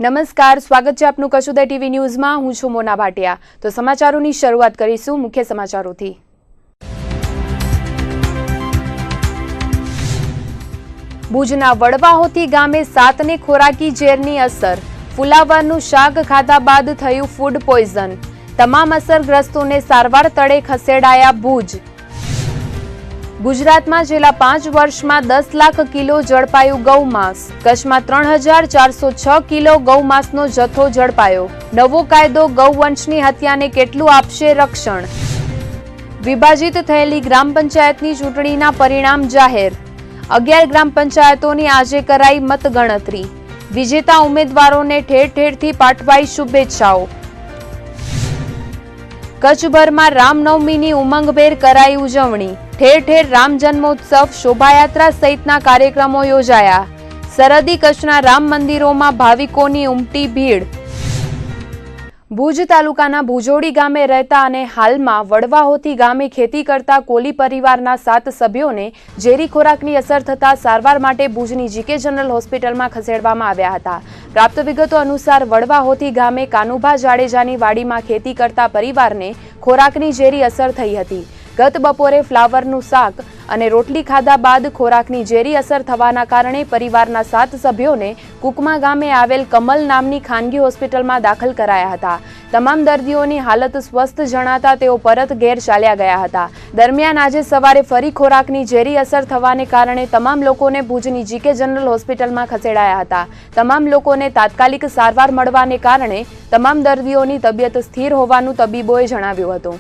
નમસ્કાર, સ્વાગત છે આપનું કશુદય ટીવી ન્યૂઝમાં। હું છું મોના ભાટિયા। તો સમાચારોની શરૂઆત કરીશું મુખ્ય સમાચારોથી। ભુજના વડવાહોથી ગામે 7ને ખોરાકી ઝેરની અસર। ફુલાવરનું શાક ખાધા બાદ થયું ફૂડ પોઈઝન। તમામ અસરગ્રસ્તોને સારવાર તળે ખસેડાયા ભુજ। ગુજરાતમાં છેલ્લા 5 વર્ષમાં 10 લાખ કિલો ઝડપાયું ગૌમાંસ। કચ્છમાં 3406 કિલો ગૌમાંસનો જથ્થો ઝડપાયો। નવો કાયદો ગૌવંશની હત્યાને કેટલું આપશે રક્ષણ? વિભાજિત થયેલી ગ્રામ પંચાયતની ચૂંટણીના પરિણામ જાહેર। 11 ગ્રામ પંચાયતોની આજે કરાઈ મતગણતરી। વિજેતા ઉમેદવારોને ઠેર ઠેરથી પાઠવાઈ શુભેચ્છાઓ। કચ્છભરમાં રામનવમીની ઉમંગભેર કરાઈ ઉજવણી। ઠેર ઠેર રામ જન્મોત્સવ, શોભાયાત્રા સહિતના કાર્યક્રમો યોજાયા। સરહદી કચ્છના રામ મંદિરોમાં ભાવિકોની ઉમટી ભીડ। ભુજ તાલુકાના ભુજોડી ગામે રહેતા અને હાલમાં વડવાહોથી ગામે ખેતી કરતા કોલી પરિવારના 7 સભ્યોને ઝેરી ખોરાકની અસર થતા સારવાર માટે ભુજની જીકે જનરલ હોસ્પિટલમાં ખસેડવામાં આવ્યા હતા। પ્રાપ્ત વિગતો અનુસાર વડવાહોથી ગામે કાનુભા જાડેજાની વાડીમાં ખેતી કરતા પરિવારને ખોરાકની ઝેરી અસર થઈ હતી। ગત બપોરે ફ્લાવરનું શાક અને રોટલી ખાધા બાદ ખોરાકની ઝેરી અસર થવાના કારણે પરિવારના 7 સભ્યોને કુકમા ગામે આવેલ કમલ નામની ખાનગી હોસ્પિટલમાં દાખલ કરાયા હતા। તમામ દર્દીઓની હાલત સ્વસ્થ જણાતા તેઓ પરત ઘેર ચાલ્યા ગયા હતા। દરમિયાન આજે સવારે ફરી ખોરાકની ઝેરી અસર થવાને કારણે તમામ લોકોને ભુજની જીકે જનરલ હોસ્પિટલમાં ખસેડાયા હતા। તમામ લોકોને તાત્કાલિક સારવાર મળવાને કારણે તમામ દર્દીઓની તબિયત સ્થિર હોવાનું તબીબોએ જણાવ્યું હતું।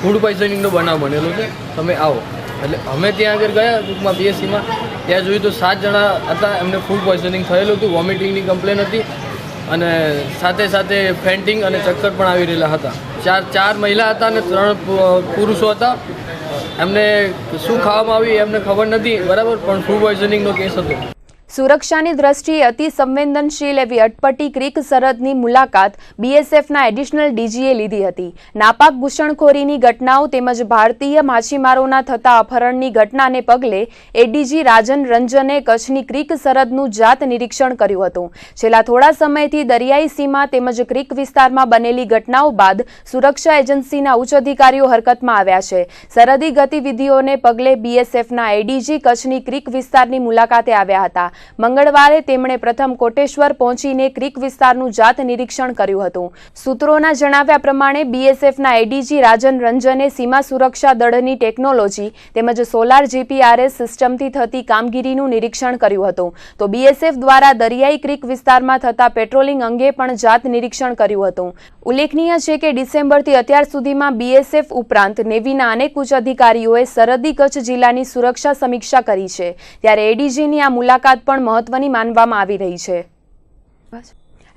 ફૂડ પોઈઝનિંગનો બનાવ બનેલો છે, તમે આવો। એટલે અમે ત્યાં આગળ ગયા ટૂંકમાં બીએસસીમાં, ત્યાં જોયું તો 7 જણા હતા, એમને ફૂડ પોઈઝનિંગ થયેલું હતું। વોમિટિંગની કમ્પ્લેન હતી અને સાથે સાથે ફેન્ટિંગ અને ચક્કર પણ આવી રહેલા હતા। ચાર મહિલા હતા અને 3 પુરુષો હતા। એમને શું ખાવામાં આવ્યું એમને ખબર નથી, બરાબર, પણ ફૂડ પોઈઝનિંગનો કેસ હતો। સુરક્ષાની દ્રષ્ટિએ અતિ સંવેદનશીલ એવી અટપટી ક્રીક સરહદની મુલાકાત બીએસએફના એડિશનલ ડીજીએ લીધી હતી। નાપાક ઘૂસણખોરીની ઘટનાઓ તેમજ ભારતીય માછીમારોના થતા અપહરણની ઘટનાને પગલે એડીજી રાજન રંજને કચ્છની ક્રીક સરહદનું જાત નિરીક્ષણ કર્યું હતું। છેલ્લા થોડા સમયથી દરિયાઈ સીમા તેમજ ક્રીક વિસ્તારમાં બનેલી ઘટનાઓ બાદ સુરક્ષા એજન્સીના ઉચ્ચ અધિકારીઓ હરકતમાં આવ્યા છે। સરહદી ગતિવિધિઓને પગલે બીએસએફના એડીજી કચ્છની ક્રીક વિસ્તારની મુલાકાતે આવ્યા હતા। મંગળવારે તેમણે પ્રથમ કોટેશ્વર પહોંચીને ક્રીક વિસ્તારનું જાત નિરીક્ષણ કર્યું હતું। સૂત્રોના જણાવ્યા પ્રમાણે બીએસએફના એડીજી રાજન રંજને સીમા સુરક્ષા દળની ટેકનોલોજી તેમજ સોલાર જીપીઆરએસ સિસ્ટમથી થતી કામગીરીનું નિરીક્ષણ કર્યું હતું। તો બીએસએફ દ્વારા દરિયાઈ ક્રીક વિસ્તારમાં થતા પેટ્રોલિંગ અંગે પણ જાત નિરીક્ષણ કર્યું હતું। ઉલ્લેખનીય છે કે ડિસેમ્બરથી અત્યાર સુધીમાં બીએસએફ ઉપરાંત નેવીના અનેક ઉચ્ચ અધિકારીઓએ સરહદી કચ્છ જિલ્લાની સુરક્ષા સમીક્ષા કરી છે, ત્યારે એડીજીની આ મુલાકાત પણ મહત્વની માનવામાં આવી રહી છે।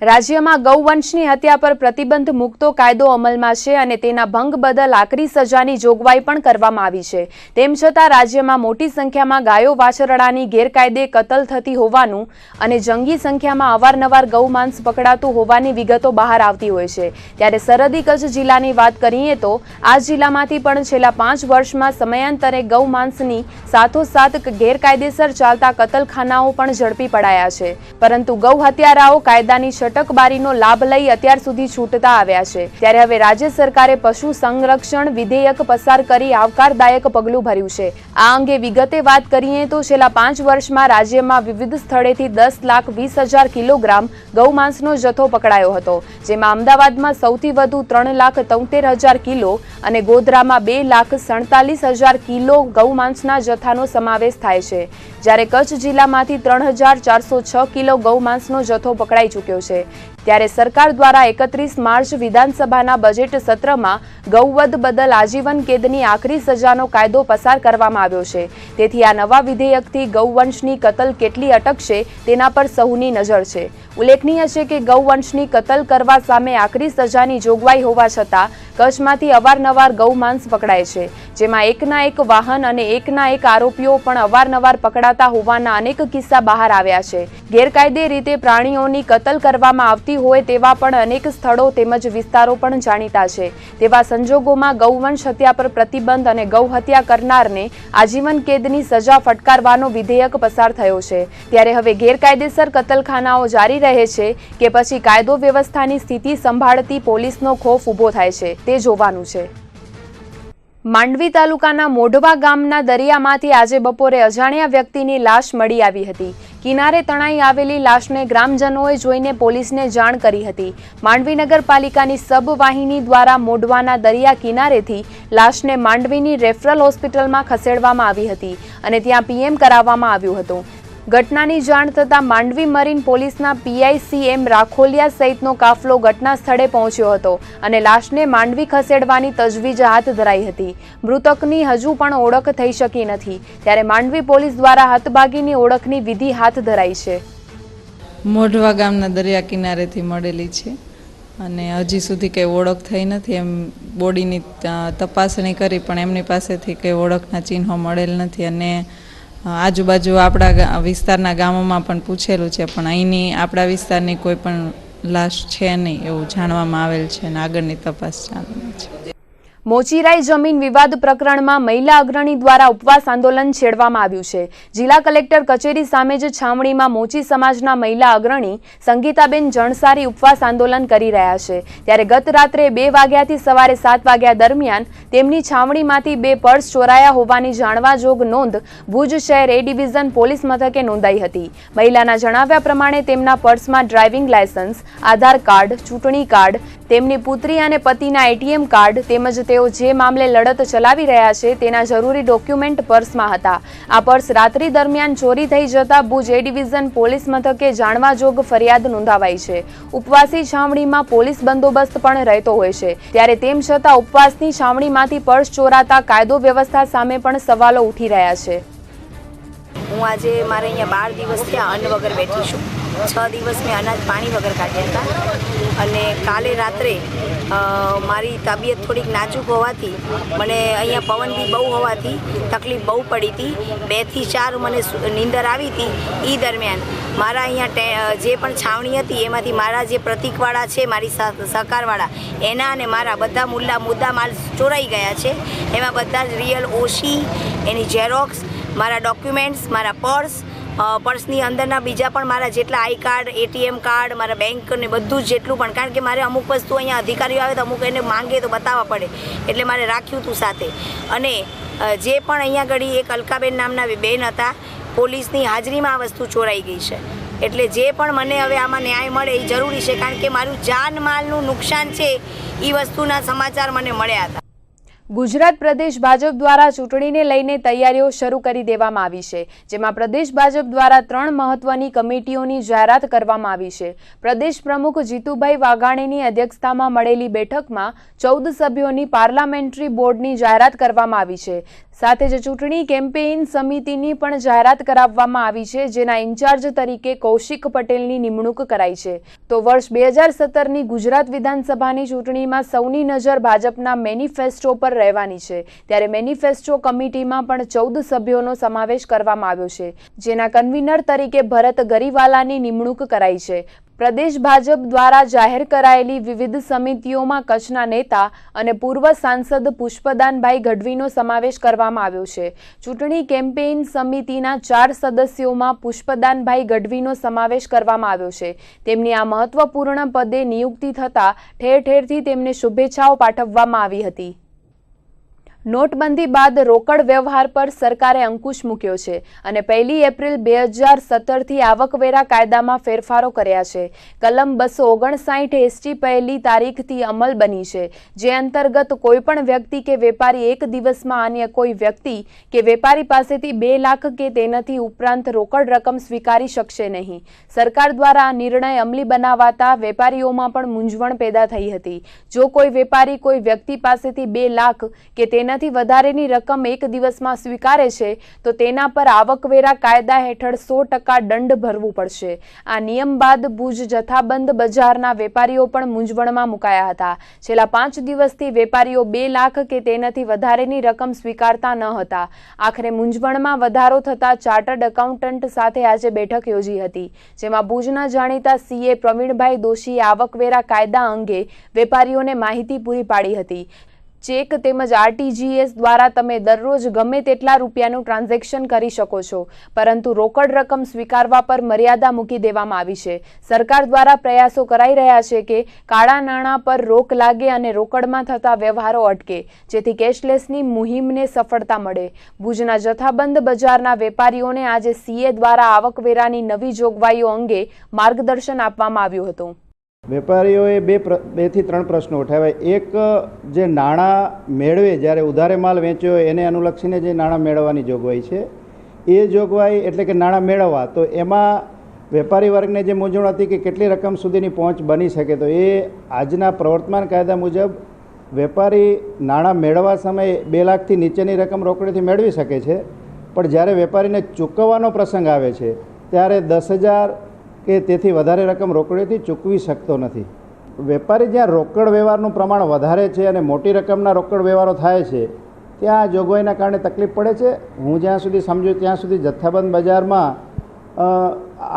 રાજ્યમાં ગૌવંશની હત્યા પર પ્રતિબંધ મૂકતો કાયદો અમલમાં છે અને તેના ભંગ બદલ આકરી સજાની જોગવાઈ પણ કરવામાં આવી છે। તેમ છતાં રાજ્યમાં મોટી સંખ્યામાં ગાયો વાછરડાની ગેરકાયદે કતલ થતી હોવાનું અને જંગી સંખ્યામાં અવારનવાર ગૌમાંસ પકડાતું હોવાની વિગતો બહાર આવતી હોય છે। ત્યારે સરહદી કચ્છ જિલ્લાની વાત કરીએ તો આ જિલ્લામાંથી પણ છેલ્લા 5 વર્ષમાં સમયાંતરે ગૌમાંસની સાથોસાથ ગેરકાયદેસર ચાલતા કતલખાનાઓ પણ ઝડપી પડાયા છે, પરંતુ ગૌ હત્યારાઓ કાયદાની ટકબારીનો લાભ લઈ અત્યાર સુધી છૂટતા આવ્યા છે। ત્યારે હવે રાજ્ય સરકારે પશુ સંરક્ષણ વિધેયક પસાર કરી આવકારદાયક પગલું ભર્યું છે। આ અંગે વિગતે વાત કરીએ તો છેલ્લા 5 વર્ષમાં રાજ્યમાં વિવિધ સ્થળેથી 10,20,000 કિલોગ્રામ ગૌમાંસનો જથ્થો પકડાયો હતો, જેમાં અમદાવાદમાં સૌથી વધુ 3,73,000 કિલો અને ગોધરામાં 2,47,000 કિલો ગૌમાંસના જથ્થાનો સમાવેશ થાય છે, જ્યારે કચ્છ જિલ્લામાંથી 3,406 કિલો ગૌમાંસનો જથ્થો પકડાઈ ચૂક્યો છે। ત્યારે સરકાર દ્વારા 31 માર્ચ વિધાનસભાના બજેટ સત્રમાં ગૌવધ બદલ આજીવન કેદની આકરી સજાનો કાયદો પસાર કરવામાં આવ્યો છે। તેથી આ નવા વિધેયકથી ગૌવંશની કતલ કેટલી અટકશે તેના પર સૌની નજર છે। ઉલ્લેખનીય છે કે ગૌવંશની કતલ કરવા સામે આકરી સજાની જોગવાઈ હોવા છતાં કચ્છમાંથી અવારનવાર ગૌમાંસ પકડાય છે, જેમાં એકના એક વાહન અને એકના એક આરોપીઓ પણ અવારનવાર પકડાતા હોવાના અનેક કિસ્સા બહાર આવ્યા છે. ગેરકાયદે રીતે પ્રાણીઓની કતલ કરવામાં આવતી હોય તેવા પણ અનેક સ્થળો તેમજ વિસ્તારો પણ જાણીતા છે. તેવા સંજોગોમાં ગૌવંશ હત્યા પર પ્રતિબંધ અને ગૌ હત્યા કરનારને આજીવન કેદની સજા ફટકારવાનો વિધેયક પસાર થયો છે. ત્યારે હવે ગેરકાયદેસર કતલખાનાઓ જારી રહે છે કે પછી કાયદો વ્યવસ્થાની સ્થિતિ સંભાળતી પોલીસનો ખોફ ઊભો થાય છે, તે જોવાનું છે. માંડવી તાલુકાના મોઢવા ગામના દરિયામાંથી આજે બપોરે અજાણ્યા વ્યક્તિની લાશ મળી આવી હતી. કિનારે તણાઈ આવેલી લાશને ગ્રામજનોએ જોઈને પોલીસને જાણ કરી હતી. માંડવી નગરપાલિકાની સબ વાહિની દ્વારા મોઢવાના દરિયા કિનારેથી લાશને માંડવીની રેફરલ હોસ્પિટલમાં ખસેડવામાં આવી હતી અને ત્યાં પીએમ કરાવવામાં આવ્યું હતું. ઘટનાની જાણ થતાં માંડવી મરીન પોલીસના PICM રાખોલિયા સહિતનો કાફલો ઘટના સ્થળે પહોંચ્યો હતો અને લાશને માંડવી ખસેડવાની તજવીજ હાથ ધરાઈ હતી. મૃતકની હજુ પણ ઓળખ થઈ શકી નથી, ત્યારે માંડવી પોલીસ દ્વારા હતભાગીની ઓળખની વિધિ હાથ ધરાઈ છે. મોઢવા ગામના દરિયા કિનારેથી મળેલી છે અને હજી સુધી કંઈ ઓળખ થઈ નથી. એમ બોડીની તપાસણી કરી પણ એમની પાસેથી કંઈ ઓળખના ચિહ્નો મળેલ નથી અને આજુબાજુ આપણા વિસ્તારના ગામોમાં પણ પૂછેલું છે, પણ અહીંની આપણા વિસ્તારની કોઈ પણ લાશ છે નહીં એવું જાણવામાં આવેલ છે અને આગળની તપાસ ચાલુ છે. મોચીરાઈ જમીન વિવાદ પ્રકરણમાં મહિલા અગ્રણી દ્વારા ઉપવાસ આંદોલન છેડવામાં આવ્યું છે. જિલ્લા કલેક્ટર કચેરી સામે જ છાવણીમાં મોચી સમાજના મહિલા અગ્રણી સંગીતાબેન જણસારી ઉપવાસ આંદોલન કરી રહ્યા છે. ત્યારે ગત રાત્રે 2 વાગ્યાથી સવારે 7 વાગ્યા દરમિયાન તેમની છાવણીમાંથી 2 પર્સ ચોરાયા હોવાની જાણવા જોગ નોંધ ભુજ શહેર A ડિવિઝન પોલીસ મથકે નોંધાઈ હતી. મહિલાના જણાવ્યા પ્રમાણે તેમના પર્સમાં ડ્રાઇવિંગ લાયસન્સ, આધાર કાર્ડ, ચૂંટણી કાર્ડ, તેમની પુત્રી અને પતિના ATM કાર્ડ તેમજ તેઓ જે મામલે લડત ચલાવી રહ્યા છે તેના જરૂરી ડોક્યુમેન્ટ પર્સમાં હતા. આ પર્સ રાત્રિ દરમિયાન ચોરી થઈ જતા ભુજ A ડિવિઝન પોલીસ મથકે જાણવા જોગ ફરિયાદ નોંધાવાઈ છે. ઉપવાસી છાવણીમાં પોલીસ બંદોબસ્ત પણ રહેતો હોય છે, ત્યારે તેમ છતાં ઉપવાસની છાવણીમાંથી પર્સ ચોરાતા કાયદો વ્યવસ્થા સામે પણ સવાલો ઉઠી રહ્યા છે. હું આજે મારે અહીંયા 12 દિવસ થયા અન્ન વગર બેઠી છું. 6 દિવસ મેં અનાજ પાણી વગર કાઢ્યા હતા અને કાલે રાત્રે મારી તબિયત થોડીક નાજુક હોવાથી મને અહીંયા પવન બી બહુ હોવાથી તકલીફ બહુ પડી હતી. 2 થી 4 મને નીંદર આવી હતી. એ દરમિયાન મારા અહીંયા જે પણ છાવણી હતી એમાંથી મારા જે પ્રતિકવાળા છે, મારી સહકારવાળા, એના અને મારા બધા મુદ્દા માલ ચોરાઈ ગયા છે. એમાં બધા જ રિયલ ઓશી, એની ઝેરોક્સ, મારા ડોક્યુમેન્ટ્સ, મારા પર્સની અંદરના બીજા પણ મારા જેટલા આઈ કાર્ડ, ATM કાર્ડ, મારા બેંક ને બધું જ જેટલું પણ, કારણ કે મારે અમુક વસ્તુ અહીંયા અધિકારીઓ આવે તો અમુક એને માંગે તો બતાવવા પડે, એટલે મારે રાખ્યું હતું સાથે. અને જે પણ અહીંયા ઘડી એક અલકાબેન નામના બેન હતા, પોલીસની હાજરીમાં આ વસ્તુ ચોરાઈ ગઈ છે. એટલે જે પણ મને હવે આમાં ન્યાય મળે એ જરૂરી છે, કારણ કે મારું જાનમાલનું નુકસાન છે એ વસ્તુના સમાચાર મને મળ્યા હતા. ગુજરાત પ્રદેશ ભાજપ દ્વારા ચૂંટણીને લઈને તૈયારીઓ શરૂ કરી દેવામાં આવી છે, જેમાં પ્રદેશ ભાજપ દ્વારા 3 મહત્વની કમિટીઓની જાહેરાત કરવામાં આવી છે. પ્રદેશ પ્રમુખ જીતુભાઈ વાઘાણીની અધ્યક્ષતામાં મળેલી બેઠકમાં 14 સભ્યોની પાર્લામેન્ટરી બોર્ડની જાહેરાત કરવામાં આવી છે. સાથે જ ચૂંટણી કેમ્પેઇન સમિતિની પણ જાહેરાત કરાવવામાં આવી છે, જેના ઇન્ચાર્જ તરીકે કૌશિક પટેલની નિમણૂક કરાઈ છે. તો વર્ષ 2017ની ગુજરાત વિધાનસભાની ચૂંટણીમાં સૌની નજર ભાજપના મેનિફેસ્ટો પર રહેવાની છે. ત્યારે મેનિફેસ્ટો કમિટીમાં પણ 14 સભ્યોનો સમાવેશ કરવામાં આવ્યો છે, જેના કન્વીનર તરીકે ભરત ગરીવાલાની નિમણૂક કરાઈ છે. પ્રદેશ ભાજપ દ્વારા જાહેર કરાયેલી વિવિધ સમિતિઓમાં કચ્છના નેતા અને પૂર્વ સાંસદ પુષ્પદાનભાઈ ગઢવીનો સમાવેશ કરવામાં આવ્યો છે. ચૂંટણી કેમ્પેઇન સમિતિના 4 સદસ્યોમાં પુષ્પદાનભાઈ ગઢવીનો સમાવેશ કરવામાં આવ્યો છે. તેમની આ મહત્વપૂર્ણ પદે નિયુક્તિ થતાં ઠેર ઠેરથી તેમને શુભેચ્છાઓ પાઠવવામાં આવી હતી. નોટબંધી બાદ રોકડ વ્યવહાર પર સરકારે અંકુશ મૂક્યો છે અને 1 એપ્રિલ 2017થી આવકવેરા કાયદામાં ફેરફારો કર્યા છે. કલમ 259 ST પહેલી તારીખથી અમલ બની છે, જે અંતર્ગત કોઈપણ વ્યક્તિ કે વેપારી એક દિવસમાં અન્ય કોઈ વ્યક્તિ કે વેપારી પાસેથી 2 લાખ કે તેનાથી ઉપરાંત રોકડ રકમ સ્વીકારી શકશે નહીં. સરકાર દ્વારા આ નિર્ણય અમલી બનાવાતા વેપારીઓમાં પણ મૂંઝવણ પેદા થઈ હતી. જો કોઈ વેપારી કોઈ વ્યક્તિ પાસેથી 2 લાખ કે તેના તેનાથી વધારેની રકમ એક દિવસમાં સ્વીકારે છે તો તેના પર આવકવેરા કાયદા હેઠળ 100% દંડ ભરવું પડશે. આ નિયમ બાદ ભુજ જથ્થાબંધ બજારના વેપારીઓ પણ મૂંઝવણમાં મુકાયા હતા. છેલ્લા 5 દિવસથી વેપારીઓ 2 લાખ કે તેનાથી વધારેની રકમ સ્વીકારતા ન હતા. આખરે મૂંઝવણમાં વધારો થતા ચાર્ટર્ડ એકાઉન્ટન્ટ સાથે આજે બેઠક યોજી હતી, જેમાં ભુજના જાણીતા સીએ પ્રવીણભાઈ દોશીએ આવકવેરા કાયદા અંગે વેપારીઓને માહિતી પૂરી પાડી હતી. ચેક તેમજ આરટીજીએસ દ્વારા તમે દરરોજ ગમે તેટલા રૂપિયાનું ટ્રાન્ઝેક્શન કરી શકો છો, પરંતુ રોકડ રકમ સ્વીકારવા પર મર્યાદા મૂકી દેવામાં આવી છે. સરકાર દ્વારા પ્રયાસો કરાઈ રહ્યા છે કે કાળા નાણાં પર રોક લાગે અને રોકડમાં થતા વ્યવહારો અટકે, જેથી કેશલેસની મુહિમને સફળતા મળે. ભુજના જથ્થાબંધ બજારના વેપારીઓને આજે સીએ દ્વારા આવકવેરાની નવી જોગવાઈઓ અંગે માર્ગદર્શન આપવામાં આવ્યું હતું. વેપારીઓએ બે થી ત્રણ પ્રશ્નો ઉઠાવ્યા. એક, જે નાણાં મેળવે જ્યારે ઉધારે માલ વેચ્યો હોય એને અનુલક્ષીને જે નાણાં મેળવવાની જોગવાઈ છે એ જોગવાઈ એટલે કે નાણાં મેળવવા, તો એમાં વેપારી વર્ગને જે મૂંઝવણ હતી કે કેટલી રકમ સુધીની પહોંચ બની શકે, તો એ આજના પ્રવર્તમાન કાયદા મુજબ વેપારી નાણાં મેળવવા સમયે 2 લાખથી નીચેની રકમ રોકડેથી મેળવી શકે છે, પણ જ્યારે વેપારીને ચૂકવવાનો પ્રસંગ આવે છે ત્યારે 10,000 કે તેથી વધારે રકમ રોકડેથી ચૂકવી શકતો નથી. વેપારી જ્યાં રોકડ વ્યવહારનું પ્રમાણ વધારે છે અને મોટી રકમના રોકડ વ્યવહારો થાય છે ત્યાં આ જોગવાઈના કારણે તકલીફ પડે છે. હું જ્યાં સુધી સમજુ ત્યાં સુધી જથ્થાબંધ બજારમાં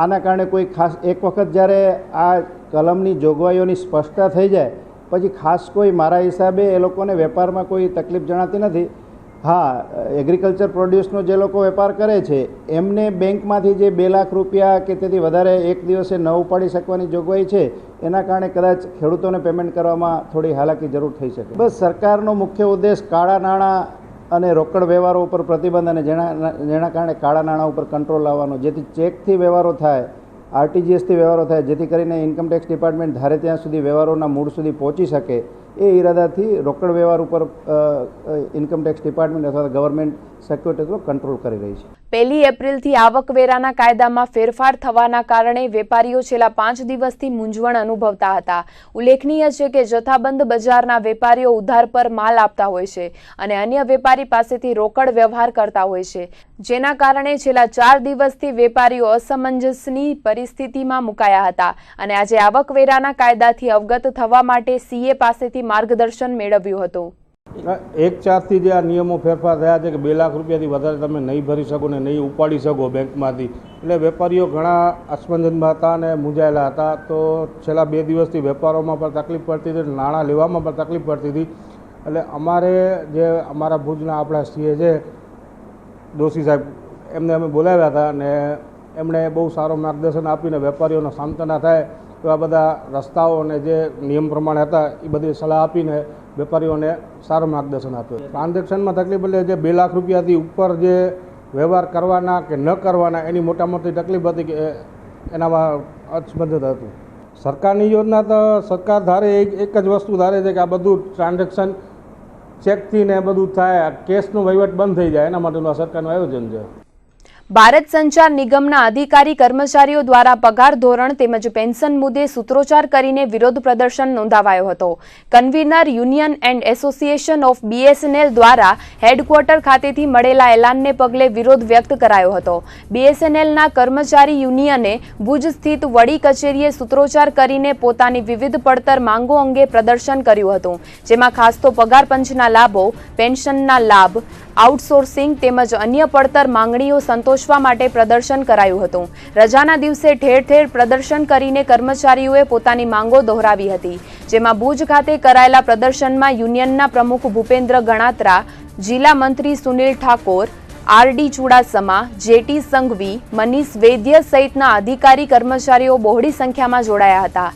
આના કારણે કોઈ ખાસ એક વખત જ્યારે આ કલમની જોગવાઈઓની સ્પષ્ટતા થઈ જાય પછી ખાસ કોઈ મારા હિસાબે એ લોકોને વેપારમાં કોઈ તકલીફ જણાતી નથી. હા, એગ્રીકલ્ચર પ્રોડ્યુસનો જે લોકો વેપાર કરે છે એમને બેંકમાંથી જે 2 લાખ રૂપિયા કે તેથી વધારે એક દિવસે ન ઉપાડી શકવાની જોગવાઈ છે એના કારણે કદાચ ખેડૂતોને પેમેન્ટ કરવામાં થોડી હાલાકી જરૂર થઈ શકે. બસ સરકારનો મુખ્ય ઉદ્દેશ કાળા નાણાં અને રોકડ વ્યવહારો ઉપર પ્રતિબંધ અને જેના કારણે કાળા નાણાં ઉપર કંટ્રોલ લાવવાનો, જેથી ચેકથી વ્યવહારો થાય, આરટીજીએસથી વ્યવહારો થાય, જેથી કરીને ઇન્કમટેક્સ ડિપાર્ટમેન્ટ ધારે ત્યાં સુધી વ્યવહારોના મૂળ સુધી પહોંચી શકે એ ઈરાદાથી રોકડ વ્યવહાર ઉપર ઇન્કમટેક્સ ડિપાર્ટમેન્ટ અથવા ગવર્મેન્ટ સિક્યુરિટી કંટ્રોલ કરી રહી છે. 1 એપ્રિલથી આવકવેરાના કાયદામાં ફેરફાર થવાના કારણે વેપારીઓ છેલ્લા 5 દિવસથી મૂંઝવણ અનુભવતા હતા. ઉલ્લેખનીય છે કે જથ્થાબંધ બજારના વેપારીઓ ઉધાર પર માલ આપતા હોય છે અને અન્ય વેપારી પાસેથી રોકડ વ્યવહાર કરતા હોય છે, જેના કારણે છેલ્લા 4 દિવસથી વેપારીઓ અસમંજસની પરિસ્થિતિમાં મુકાયા હતા અને આજે આવકવેરાના કાયદાથી અવગત થવા માટે સીએ પાસેથી માર્ગદર્શન મેળવ્યું હતું. 1/4થી જે આ નિયમો ફેરફાર થયા છે કે 2 લાખ રૂપિયાથી વધારે તમે નહીં ભરી શકો ને નહીં ઉપાડી શકો બેંકમાંથી, એટલે વેપારીઓ ઘણા અસમંજસમાં હતા અને મૂંઝાયેલા હતા. તો છેલ્લા 2 દિવસથી વેપારોમાં પણ તકલીફ પડતી હતી, નાણાં લેવામાં પણ તકલીફ પડતી હતી. એટલે અમારે જે અમારા ભુજના આપણા સીએ છે દોશી સાહેબ, એમને અમે બોલાવ્યા હતા અને એમણે બહુ સારો માર્ગદર્શન આપીને વેપારીઓનો સાંત્વના થાય એવા બધા રસ્તાઓ અને જે નિયમ પ્રમાણે હતા એ બધી સલાહ આપીને વેપારીઓને સારું માર્ગદર્શન આપ્યું. ટ્રાન્ઝેક્શનમાં તકલીફ એટલે જે 2 લાખ રૂપિયાથી ઉપર જે વ્યવહાર કરવાના કે ન કરવાના એની મોટા મોટી તકલીફ હતી કે એનામાં અસમંજસ હતું. સરકારની યોજના તો સરકાર ધારે એક જ વસ્તુ ધારે છે કે આ બધું ટ્રાન્ઝેક્શન ચેકથી ને બધું થાય, કેશનો વહીવટ બંધ થઈ જાય, એના માટેનું આ સરકારનું આયોજન છે. ભારત સંચાર નિગમના અધિકારી કર્મચારીઓ દ્વારા પગાર ધોરણ તેમજ પેન્શન મુદ્દે સૂત્રોચ્ચાર કરીને વિરોધ પ્રદર્શન નોંધાવાયો હતો. Convener union and association of BSNL દ્વારા હેડક્વાર્ટર ખાતેથી મળેલા એલાનને પગલે વિરોધ વ્યક્ત કરાયો હતો. BSNLના કર્મચારી યુનિયને ભુજ સ્થિત વડી કચેરીએ સૂત્રોચ્ચાર કરીને પોતાની વિવિધ પડતર માંગો અંગે પ્રદર્શન કર્યું હતું, જેમાં ખાસ તો પગાર પંચના લાભો, પેન્શનના લાભ, આઉટસોર્સિંગ તેમજ અન્ય પડતર માંગણીઓ સંતોષવા માટે પ્રદર્શન કરાયું હતું. રજાના દિવસે ઠેર ઠેર પ્રદર્શન કરીને કર્મચારીઓએ પોતાની માંગો દોહરાવી હતી, જેમાં ભુજ ખાતે કરાયેલા પ્રદર્શનમાં યુનિયનના પ્રમુખ ભૂપેન્દ્ર ગણાત્રા, જિલ્લા મંત્રી સુનિલ ઠાકોર, RD ચુડાસમા, JT સંઘવી, મનીષ વૈદ્ય સહિતના અધિકારી કર્મચારીઓ બહોળી સંખ્યામાં જોડાયા હતા.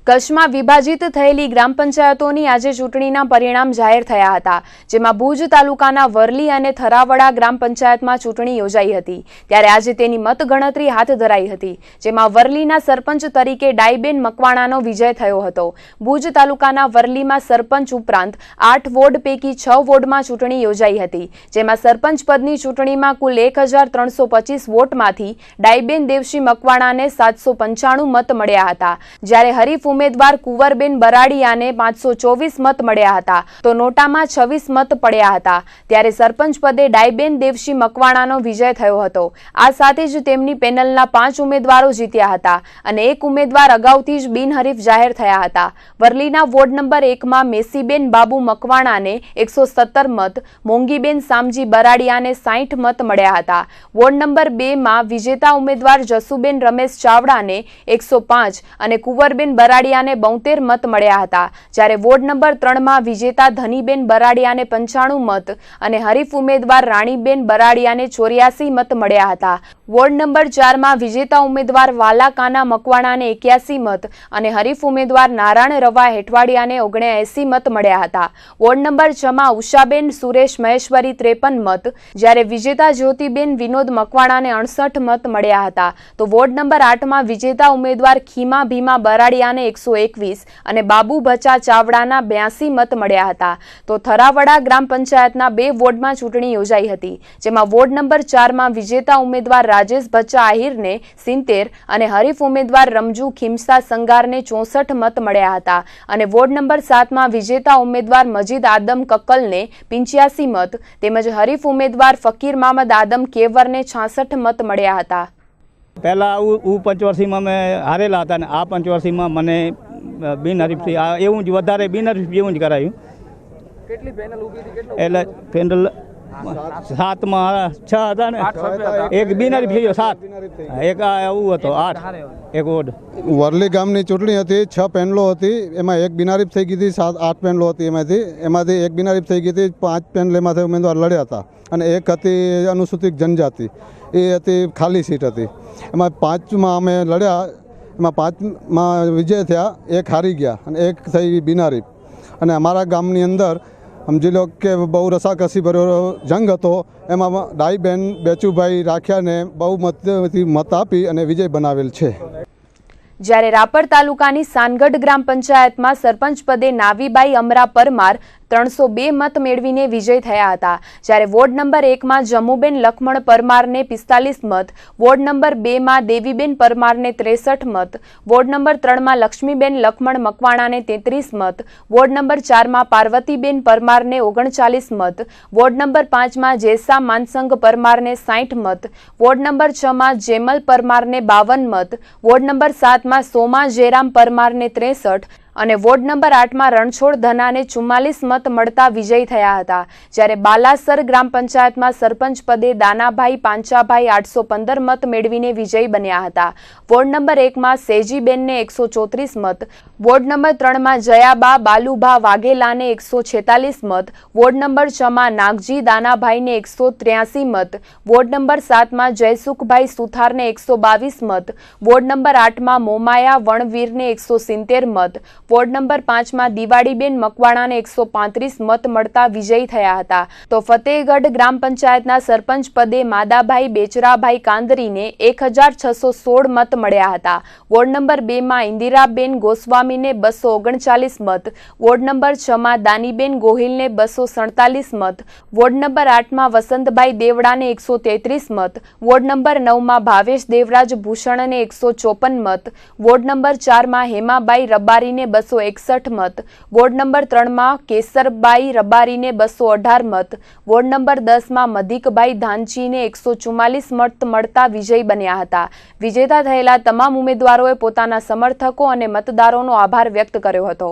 કચ્છમાં વિભાજિત થયેલી ગ્રામ પંચાયતોની આજે ચૂંટણીના પરિણામ જાહેર થયા હતા, જેમાં ભુજ તાલુકાના વરલી અને થરાવડા ગ્રામ પંચાયતમાં ચૂંટણી યોજાઈ હતી. ત્યારે આજે તેની મતગણતરી હાથ ધરાઈ હતી, જેમાં વરલીના સરપંચ તરીકે ડાઈબેન મકવાણાનો વિજય થયો હતો. ભુજ તાલુકાના વરલીમાં સરપંચ ઉપરાંત 8 વોર્ડ પૈકી 6 વોર્ડમાં ચૂંટણી યોજાઈ હતી, જેમાં સરપંચ પદની ચૂંટણીમાં કુલ 1325 વોટમાંથી ડાઈબેન દેવશી મકવાણાને 795 મત મળ્યા હતા, જ્યારે હરીફ ઉમેદવાર કુંવરબેન બરાડિયાને 524 મત મળ્યા હતા, તો નોટામાં 26 મત પડ્યા હતા. ત્યારે સરપંચ પદે ડાઈબેન દેવશી મકવાણાનો વિજય થયો હતો. આ સાથે જ તેમની પેનલના 5 ઉમેદવારો જીત્યા હતા અને એક ઉમેદવાર અગાઉથી જ બિનહરીફ જાહેર થયા હતા. વરલીના વોર્ડ નંબર 1માં મેસીબેન બાબુ મકવાણાને 117 મત, મોંગીબેન સામજી બરાડિયાને 60 મત મળ્યા હતા. વોર્ડ નંબર 2માં વિજેતા ઉમેદવાર જસુબેન રમેશ ચાવડાને 105 અને કુંવરબેન બરાડિયાને 72 મત મળ્યા હતા. જ્યારે વોર્ડ નંબર 3માં વિજેતા ધનીબેન બરાડિયાને 95 મત અને હરીફ ઉમેદવાર રાણીબેન બરાડિયાને 84 મત મળ્યા હતા. વોર્ડ નંબર 4માં વિજેતા ઉમેદવાર વાલાકાના મકવાણાને 81 મત અને હરીફ ઉમેદવાર નારાયણ રવા હેઠવાડિયાને 79 મત મળ્યા હતા. વોર્ડ નંબર 6માં ઉષાબેન સુરેશ મહેશ્વરી 53 મત, જ્યારે વિજેતા જ્યોતિબેન વિનોદ મકવાણાને 68 મત મળ્યા હતા. તો વોર્ડ નંબર 8માં વિજેતા ઉમેદવાર ખીમા ભીમા બરાડિયાને 121 અને બાબુ ભચા ચાવડાના 82 મત મળ્યા હતા. તો થરાવડા ગ્રામ પંચાયતના 2 વોર્ડમાં ચૂંટણી યોજાઈ હતી, જેમાં વોર્ડ નંબર 4માં વિજેતા ઉમેદવાર રાજેશ ભચા આહિરને 70 અને હરીફ ઉમેદવાર રમજુ ખીમસા સંગારને 64 મત મળ્યા હતા. અને વોર્ડ નંબર 7માં વિજેતા ઉમેદવાર મજીદ આદમ કક્કલને 85 મત તેમજ હરીફ ઉમેદવાર ફકીર મામદ આદમ કેવરને 66 મત મળ્યા હતા. પહેલાં હું પંચવર્ષીમાં મેં હારેલા હતા અને આ પંચવર્ષીમાં મને બિનહરીફથી એવું જ વધારે બિનહરીફ જેવું જ કરાયું. કેટલી પેનલ ઊભી હતી? એટલે પેનલ 7માં 6 હતા ને, એક બિનહરીફ થઈ ગયો 7, એક એવું હતો 8, એક વોર્ડ. વરલી ગામની ચૂંટણી હતી, 6 પેનલો હતી, એમાં એક બિનહરીફ થઈ ગઈ હતી, 8 પેનલો હતી. એમાંથી એક બિનહરીફ થઈ ગઈ હતી, 5 પેનલેમાંથી ઉમેદવાર લડ્યા હતા અને એક હતી અનુસૂચિત જનજાતિ, એ હતી ખાલી સીટ હતી. એમાં 5માં અમે લડ્યા, એમાં 5માં વિજય થયા, એક હારી ગયા અને એક થઈ બિનહરીફ. અને અમારા ગામની અંદર સમજી લો કે બહુ રસાકસી ભર્યો જંગ હતો. એમાં ડાઈબેન બેચુભાઈ રાખ્યાને બહુ મત આપી અને વિજય બનાવેલ છે. જ્યારે રાપર તાલુકાની સાનગઢ ગ્રામ પંચાયતમાં સરપંચ પદે નાવીબાઈ અમરા પરમાર 302 મત મેળવીને વિજય થયા હતા. જ્યારે વોર્ડ નંબર 1માં જમુબેન લખમણ પરમારને 45 મત, વોર્ડ નંબર 2માં દેવીબેન પરમારને 63 મત, વોર્ડ નંબર 3માં લક્ષ્મીબેન લખમણ મકવાણાને 33 મત, વોર્ડ નંબર 4માં પાર્વતીબેન પરમારને 39 મત, વોર્ડ નંબર 5માં જેસા માનસંગ પરમારને 60 મત, વોર્ડ નંબર 6માં જેમલ પરમારને 52 મત, વોર્ડ નંબર 7માં સોમા જેરામ પરમારને 63 અને વોર્ડ નંબર 8માં રણછોડ ધનાને 44 મત મળતા વિજય થયા હતા. જ્યારે બાલાસર ગ્રામ પંચાયતમાં સરપંચ પદે દાનાભાઈ પાંચાભાઈ 815 મત મેળવીને વિજય બન્યા હતા. વોર્ડ નંબર 1માં સેજીબેનને 134 મત, વોર્ડ નંબર 3માં જયાબા બાલુભા વાઘેલાને 146 મત, વોર્ડ નંબર 6માં નાગજી દાનાભાઈને 183 મત, વોર્ડ નંબર 7માં જયસુખભાઈ સુથારને 122 મત, વોર્ડ નંબર 8માં મોમાયા વણવીરને 170 મત, વોર્ડ નંબર 5માં દિવાળીબેન મકવાણાને 135 મત મળતા વિજયી થયા હતા. તો ફતેહગઢ ગ્રામ પંચાયતના સરપંચ પદે માદાભાઈ બેચરાભાઈ કાંદરીને 1616 મત મળ્યા હતા. વોર્ડ નંબર 2માં ઇન્દિરાબેન ગોસ્વામીને 239 મત, વોર્ડ નંબર 6માં દાનીબેન ગોહિલને 247 મત, વોર્ડ નંબર 8માં વસંતભાઈ દેવડાને 133 મત, વોર્ડ નંબર 9માં ભાવેશ દેવરાજ ભૂષણને 154 મત, વોર્ડ નંબર 4માં હેમાબાઈ રબારીને 261 મત, વોર્ડ નંબર 3માં કેસરબાઈ રબારીને 218 મત, વોર્ડ નંબર 10માં મધિકભાઈ ધાનચીને 144 મત મળતા વિજય બન્યા હતા. વિજેતા થયેલા તમામ ઉમેદવારોએ પોતાના સમર્થકો અને મતદારોનો આભાર વ્યક્ત કર્યો હતો.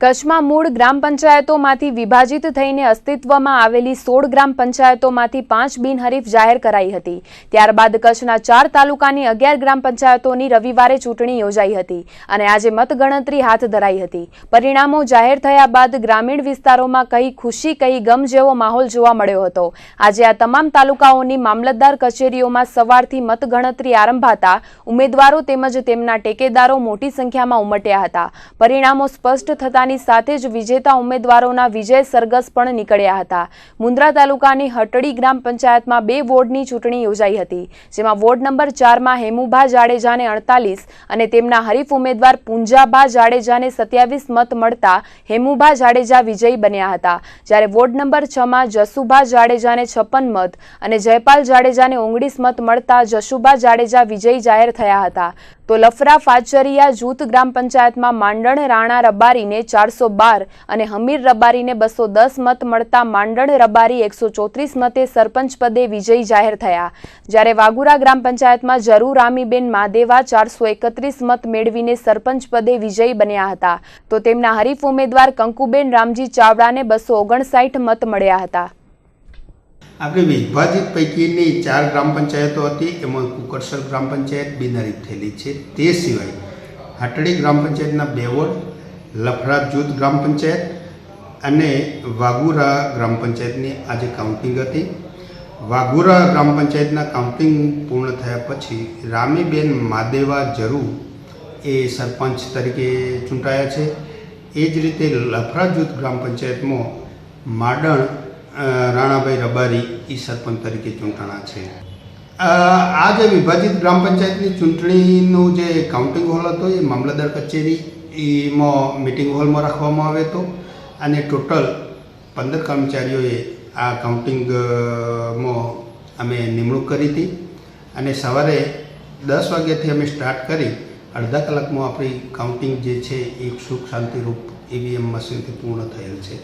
કચ્છમાં મૂળ ગ્રામ પંચાયતોમાંથી વિભાજિત થઈને અસ્તિત્વમાં આવેલી 16 ગ્રામ પંચાયતોમાંથી 5 બિનહરીફ જાહેર કરાઈ હતી. ત્યારબાદ કચ્છના 4 તાલુકાની 11 ગ્રામ પંચાયતોની રવિવારે ચૂંટણી યોજાઈ હતી અને આજે મતગણતરી હાથ ધરાઈ હતી. પરિણામો જાહેર થયા બાદ ગ્રામીણ વિસ્તારોમાં કઈ ખુશી કઈ ગમ જેવો માહોલ જોવા મળ્યો હતો. આજે આ તમામ તાલુકાઓની મામલતદાર કચેરીઓમાં સવારથી મતગણતરી આરંભાતા ઉમેદવારો તેમજ તેમના ટેકેદારો મોટી સંખ્યામાં ઉમટ્યા હતા. પરિણામો સ્પષ્ટ થતાની ઉમેદવારની સાથે જ વિજેતા ઉમેદવારોના વિજય સરઘસ પણ નીકળ્યા હતા. મુન્દ્રા તાલુકાની હટડી ગ્રામ પંચાયતમાં 2 વોર્ડની ચૂંટણી યોજાઈ હતી, જેમાં વોર્ડ નંબર 4માં હેમુભા જાડેજાને 48 અને તેમના હરીફ ઉમેદવાર પુંજાભા જાડેજાને 27 મત મળતા હેમુભા જાડેજા વિજયી બન્યા હતા. જ્યારે વોર્ડ નંબર 6માં જસુભા જાડેજાને 56 મત અને જયપાલ જાડેજાને 19 મત મળતા જશુભા જાડેજા વિજયી જાહેર થયા હતા. તો લફરા ફાચરિયા જૂથ ગ્રામ પંચાયતમાં માંડણ રાણા રબારીને 412 અને હમીર રબારીને 210 મત મળતા માંડણ રબારી 134 મતે સરપંચ પદે વિજયી જાહેર થયા. જ્યારે વાગુરા ગ્રામ પંચાયતમાં જરૂ રામીબેન માદેવા 431 મત મેળવીને સરપંચ પદે વિજયી બન્યા હતા. તો તેમના હરીફ ઉમેદવાર કંકુબેન રામજી ચાવડાને 259 મત મળ્યા હતા. આપણી વિભાજિત પૈકીની 4 ગ્રામ પંચાયતો હતી, એમાં કુકરસર ગ્રામ પંચાયત બિનહરીફ થયેલી છે. તે સિવાય હટડી ગ્રામ પંચાયતના 2 વોર્ડ, લફરા જૂથ ગ્રામ પંચાયત અને વાગુરા ગ્રામ પંચાયતની આજે કાઉન્ટિંગ હતી. વાગુરા ગ્રામ પંચાયતના કાઉન્ટિંગ પૂર્ણ થયા પછી રામીબેન માદેવા જરૂ એ સરપંચ તરીકે ચૂંટાયા છે. એ જ રીતે લફરા જૂથ ગ્રામ પંચાયતમાં માડણ રાણાભાઈ રબારી એ સરપંચ તરીકે ચૂંટાણા છે. આ જે વિભાજિત ગ્રામ પંચાયતની ચૂંટણીનું જે કાઉન્ટિંગ હોલ હતો એ મામલતદાર કચેરીમાં મિટિંગ હોલમાં રાખવામાં આવ્યો હતો અને ટોટલ 15 કર્મચારીઓએ આ કાઉન્ટિંગમાં અમે નિમણૂક કરી હતી અને સવારે 10 વાગ્યાથી અમે સ્ટાર્ટ કરી અડધા કલાકમાં આપણી કાઉન્ટિંગ જે છે એ સુખ શાંતિરૂપ EVM મશીનથી પૂર્ણ થયેલ છે.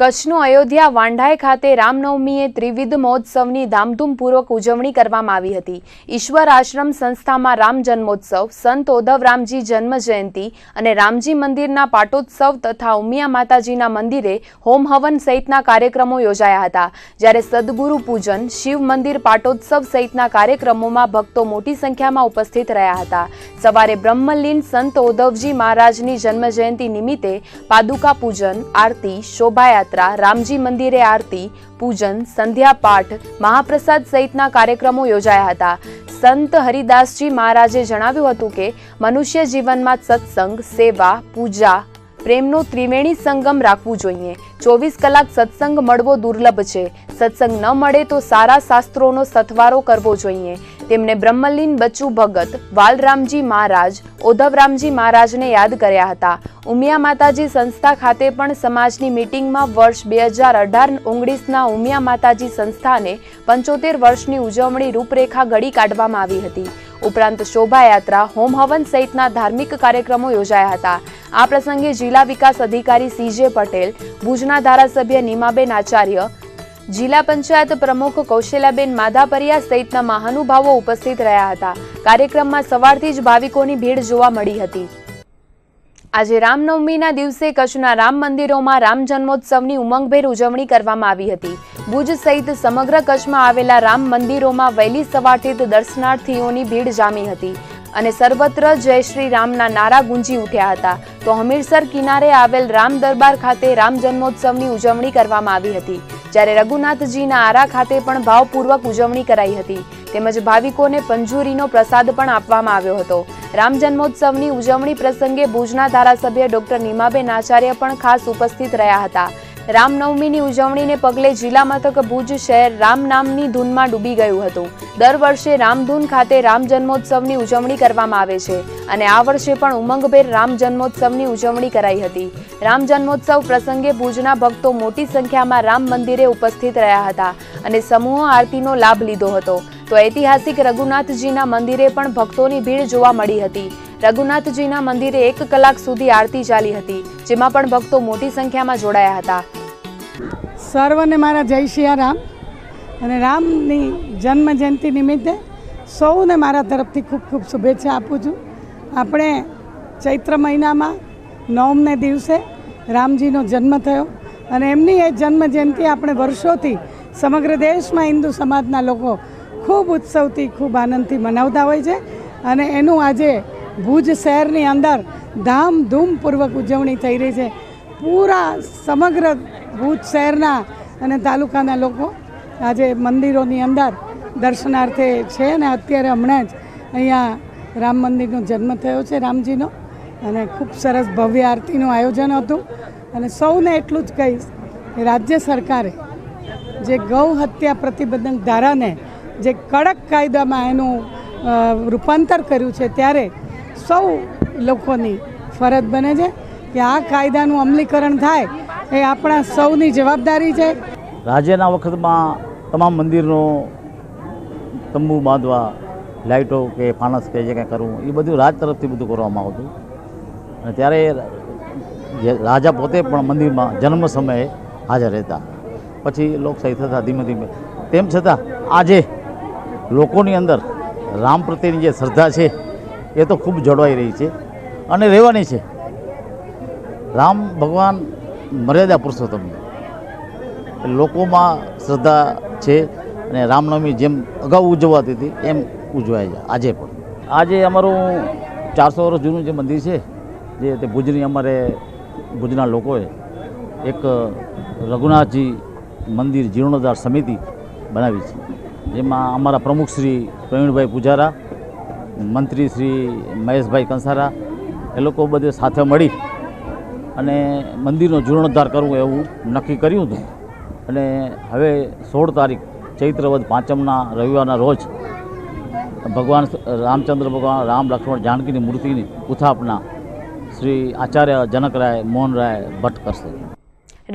કચ્છનું અયોધ્યા વાંઢાઈ ખાતે રામનવમીએ ત્રિવિધ મહોત્સવની ધામધૂમપૂર્વક ઉજવણી કરવામાં આવી હતી. ઈશ્વર આશ્રમ સંસ્થામાં રામ જન્મોત્સવ, સંત ઓધવરામજી જન્મ જયંતિ અને રામજી મંદિરના પાટોત્સવ તથા ઉમિયા માતાજીના મંદિરે હોમ હવન સહિતના કાર્યક્રમો યોજાયા હતા. જ્યારે સદગુરુ પૂજન, શિવ મંદિર પાટોત્સવ સહિતના કાર્યક્રમોમાં ભક્તો મોટી સંખ્યામાં ઉપસ્થિત રહ્યા હતા. સવારે બ્રહ્મલીન સંત ઓધવજી મહારાજની જન્મ જયંતિ નિમિત્તે પાદુકા પૂજન, આરતી, શોભાયાત્રા, રામજી મંદિરે આરતી, પૂજન, સંધ્યા પાઠ, મહાપ્રસાદ સહિતના કાર્યક્રમો યોજાયા હતા. સંત હરિદાસજી મહારાજે જણાવ્યું હતું કે મનુષ્ય જીવનમાં સત્સંગ, સેવા, પૂજા, પ્રેમનો ત્રિવેણી સંગમ રાખવું જોઈએ. 24 કલાક સત્સંગ મળવો દુર્લભ છે. સત્સંગ ન મળે તો સારા શાસ્ત્રોનો સથવારો કરવો જોઈએ. તેમણે બ્રહ્મલીન બચ્ચુ ભગત, વાલરામજી મહારાજ, ઓધવરામજી મહારાજને યાદ કર્યા હતા. ઉમિયા માતાજી સંસ્થા ખાતે પણ સમાજની મીટિંગમાં વર્ષ 2018-19ના ઉમિયા માતાજી સંસ્થાને 75 વર્ષની ઉજવણી રૂપરેખા ઘડી કાઢવામાં આવી હતી. ઉપરાંત શોભાયાત્રા, હોમ હવન સહિતના ધાર્મિક કાર્યક્રમો યોજાયા હતા. આ પ્રસંગે જિલ્લા વિકાસ અધિકારી CJ પટેલ, ભુજના ધારાસભ્ય નીમાબેન આચાર્ય, જિલ્લા પંચાયત પ્રમુખ કૌશલ્યાબેન માધાપરિયા સહિતના મહાનુભાવો ઉપસ્થિત રહ્યા હતા. કાર્યક્રમમાં સવારથી જ ભાવિકોની ભીડ જોવા મળી હતી. આજે રામનવમીના દિવસે કચ્છના રામ મંદિરોમાં રામ જન્મોત્સવની ઉમંગભેર ઉજવણી કરવામાં આવી હતી. ભુજ સહિત સમગ્ર કચ્છમાં આવેલા રામ મંદિરોમાં વહેલી સવારથી જ દર્શનાર્થીઓની ભીડ જામી હતી અને સર્વત્ર જય શ્રી રામના નારા ગુંજી ઉઠ્યા હતા. તો હમીરસર કિનારે આવેલ રામ દરબાર ખાતે રામ જન્મોત્સવની ઉજવણી કરવામાં આવી હતી. જ્યારે રઘુનાથજીના આરા ખાતે પણ ભાવપૂર્વક ઉજવણી કરાઈ હતી. તેમજ ભાવિકોને પંજુરીનો પ્રસાદ પણ આપવામાં આવ્યો હતો. રામ જન્મોત્સવની ઉજવણી પ્રસંગે ભુજના ધારાસભ્ય ડોક્ટર નીમાબેન આચાર્ય પણ ખાસ ઉપસ્થિત રહ્યા હતા. રામનવમીની ઉજવણીને પગલે જિલ્લા મથક ભુજ શહેર રામ નામની ધૂનમાં ડૂબી ગયું હતું. દર વર્ષે રામધૂન ખાતે રામ જન્મોત્સવની ઉજવણી કરવામાં આવે છે અને આ વર્ષે પણ ઉમંગભેર રામ જન્મોત્સવની ઉજવણી કરાઈ હતી. રામ જન્મોત્સવ પ્રસંગે ભુજના ભક્તો મોટી સંખ્યામાં રામ મંદિરે ઉપસ્થિત રહ્યા હતા અને સમૂહ આરતીનો લાભ લીધો હતો. તો ઐતિહાસિક રઘુનાથજીના મંદિરે પણ ભક્તોની ભીડ જોવા મળી હતી. રઘુનાથજીના મંદિરે 1 કલાક સુધી આરતી ચાલી હતી, જેમાં પણ ભક્તો મોટી સંખ્યામાં જોડાયા હતા. સર્વને મારા જય સિયારામ. અને રામની જન્મ જયંતિ નિમિત્તે સૌને મારા તરફથી ખૂબ ખૂબ શુભેચ્છા આપું છું. આપણે ચૈત્ર મહિનામાં 9ને દિવસે રામજીનો જન્મ થયો અને એમની એ જન્મ જયંતિ આપણે વર્ષોથી સમગ્ર દેશમાં હિન્દુ સમાજના લોકો ખૂબ ઉત્સવથી, ખૂબ આનંદથી મનાવતા હોય છે અને એનું આજે ભુજ શહેરની અંદર ધામધૂમપૂર્વક ઉજવણી થઈ રહી છે. પૂરા સમગ્ર ભુજ શહેરના અને તાલુકાના લોકો આજે મંદિરોની અંદર દર્શનાર્થે છે અને અત્યારે હમણાં જ અહીંયા રામ મંદિરનો જન્મ થયો છે રામજીનો, અને ખૂબ સરસ ભવ્ય આરતીનું આયોજન હતું. અને સૌને એટલું જ કહીશ કે રાજ્ય સરકારે જે ગૌ હત્યા પ્રતિબંધક ધારાને જે કડક કાયદામાં એનું રૂપાંતર કર્યું છે, ત્યારે સૌ લોકોની ફરજ બને છે કે આ કાયદાનું અમલીકરણ થાય એ આપણા સૌની જવાબદારી છે. રાજ્યના વખતમાં તમામ મંદિરનો તંબુ બાંધવા, લાઇટો કે ફાનસ કે જે કંઈ કરવું એ બધું રાજ તરફથી બધું કરવામાં આવતું. અને ત્યારે રાજા પોતે પણ મંદિરમાં જન્મ સમયે હાજર રહેતા. પછી લોકશાહી થતા ધીમે ધીમે, તેમ છતાં આજે લોકોની અંદર રામ પ્રત્યેની જે શ્રદ્ધા છે એ તો ખૂબ જળવાઈ રહી છે અને રહેવાની છે. રામ ભગવાન મર્યાદા પુરુષોત્તમ, લોકોમાં શ્રદ્ધા છે અને રામનવમી જેમ અગાઉ ઉજવાતી હતી એમ ઉજવાય છે આજે પણ. આજે અમારું 400 વર્ષ જૂનું જે મંદિર છે, જે તે ભુજની અમારે ભુજના લોકોએ એક રઘુનાથજી મંદિર જીર્ણોદ્ધાર સમિતિ બનાવી છે, જેમાં અમારા પ્રમુખ શ્રી પ્રવીણભાઈ પૂજારા, મંત્રી શ્રી મહેશભાઈ કંસારા એ લોકો બધે સાથે મળી અને મંદિરનો જીર્ણોદ્ધાર કરવું એવું નક્કી કર્યું હતું. અને હવે 16 તારીખ ચૈત્ર વદ 5મના રવિવારના રોજ ભગવાન રામચંદ્ર ભગવાન રામ લક્ષ્મણ જાનકીની મૂર્તિની ઉથાપના શ્રી આચાર્ય જનકરાય મોહનરાય ભટ્ટ કરશે.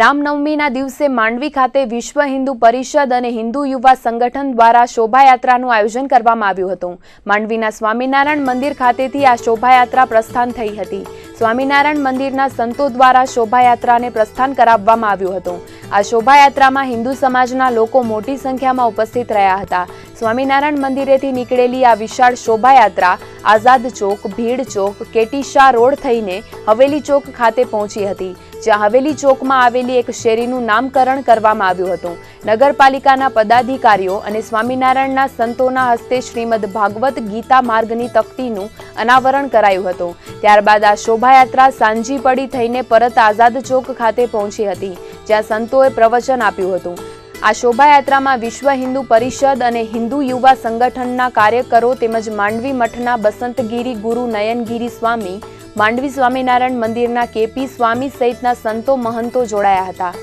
રામનવમીના દિવસે માંડવી ખાતે વિશ્વ હિન્દુ પરિષદ અને હિન્દુ યુવા સંગઠન દ્વારા શોભાયાત્રાનું આયોજન કરવામાં આવ્યું હતું. માંડવીના સ્વામિનારાયણ મંદિર ખાતેથી આ શોભાયાત્રા પ્રસ્થાન થઈ હતી. સ્વામિનારાયણ મંદિરના સંતો દ્વારા શોભાયાત્રાને પ્રસ્થાન કરાવવામાં આવ્યું હતું. આ શોભાયાત્રામાં હિન્દુ સમાજના લોકો મોટી સંખ્યામાં ઉપસ્થિત રહ્યા હતા. સ્વામિનારાયણ મંદિરેથી નીકળેલી આ વિશાળ શોભાયાત્રા આઝાદ ચોક, ભીડ ચોક, કેટી શાહ રોડ થઈને હવેલી ચોક ખાતે પહોંચી હતી, જ્યાં હવેલી ચોકમાં આવેલી એક શેરીનું નામકરણ કરવામાં આવ્યું હતું. નગરપાલિકાના પદાધિકારીઓ અને સ્વામિનારાયણના સંતોના હસ્તે શ્રીમદ ભાગવત ગીતા માર્ગની તકતીનું અનાવરણ કરાયું હતું. ત્યારબાદ આ શોભાયાત્રા સાંજી પડી થઈને પરત આઝાદ ચોક ખાતે પહોંચી હતી, જ્યાં સંતોએ પ્રવચન આપ્યું હતું. આ શોભાયાત્રામાં વિશ્વ હિન્દુ પરિષદ અને હિન્દુ યુવા સંગઠનના કાર્યકરો તેમજ માંડવી મઠના બસંતગીરી ગુરુ નયનગીરી સ્વામી, માંડવી સ્વામિનારાયણ મંદિરના કેપી સ્વામી સહિતના સંતો મહંતો જોડાયા હતા.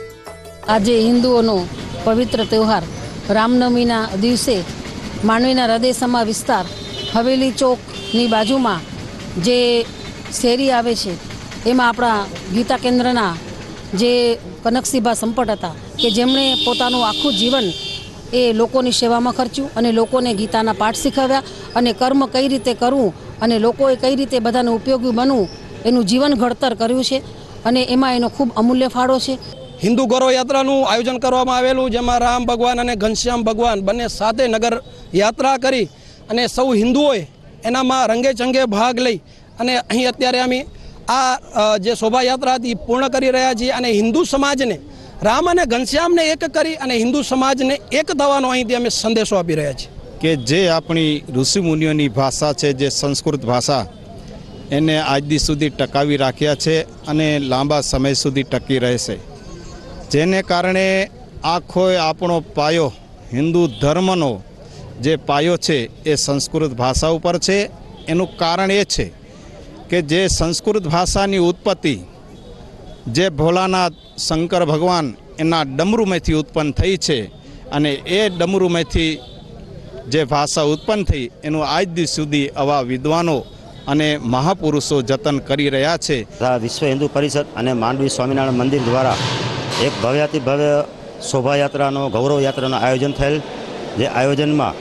આજે હિન્દુઓનો પવિત્ર તહેવાર રામનવમીના દિવસે માંડવીના હૃદયસમા વિસ્તાર હવેલી ચોકની બાજુમાં જે શેરી આવે છે, એમાં આપણા ગીતા કેન્દ્રના જે કનકસિંહભા સંપટ હતા કે જેમણે પોતાનું આખું જીવન એ લોકોની સેવામાં ખર્ચ્યું અને લોકોને ગીતાના પાઠ શીખવ્યા અને કર્મ કઈ રીતે કરવું અને લોકોએ કઈ રીતે બધાને ઉપયોગી બનવું એનું જીવન ઘડતર કર્યું છે અને એમાં એનો ખૂબ અમૂલ્ય ફાળો છે. હિન્દુ ગૌરવ યાત્રાનું આયોજન કરવામાં આવેલું, જેમાં રામ ભગવાન અને ઘનશ્યામ ભગવાન બંને સાથે નગર યાત્રા કરી અને સૌ હિન્દુઓએ એનામાં રંગે ચંગે ભાગ લઈ અને અહીં અત્યારે અમે આ જે શોભાયાત્રા હતી પૂર્ણ કરી રહ્યા છીએ અને હિન્દુ સમાજને રામ અને ઘનશ્યામને એક કરી અને હિન્દુ સમાજને એક થવાનો અહીંથી અમે સંદેશો આપી રહ્યા છીએ કે જે આપણી ઋષિમુનિઓની ભાષા છે, જે સંસ્કૃત ભાષા, એને આજ દી સુધી ટકાવી રાખ્યા છે અને લાંબા સમય સુધી ટકી રહેશે. જેને કારણે આખો આપણો પાયો, હિન્દુ ધર્મનો જે પાયો છે એ સંસ્કૃત ભાષા ઉપર છે. એનું કારણ એ છે કે જે સંસ્કૃત ભાષાની ઉત્પત્તિ જે ભોલાનાથ શંકર ભગવાન એના ડમરૂમાંથી ઉત્પન્ન થઈ છે અને એ ડમરૂમાંથી જે ભાષા ઉત્પન્ન થઈ એનું આજ દિવસ સુધી આવા વિદ્વાનો અને મહાપુરુષો જતન કરી રહ્યા છે. વિશ્વ હિન્દુ પરિષદ અને માંડવી સ્વામિનારાયણ મંદિર દ્વારા એક ભવ્યાતિ ભવ્ય શોભાયાત્રાનો ગૌરવ યાત્રાનું આયોજન થયેલ, જે આયોજનમાં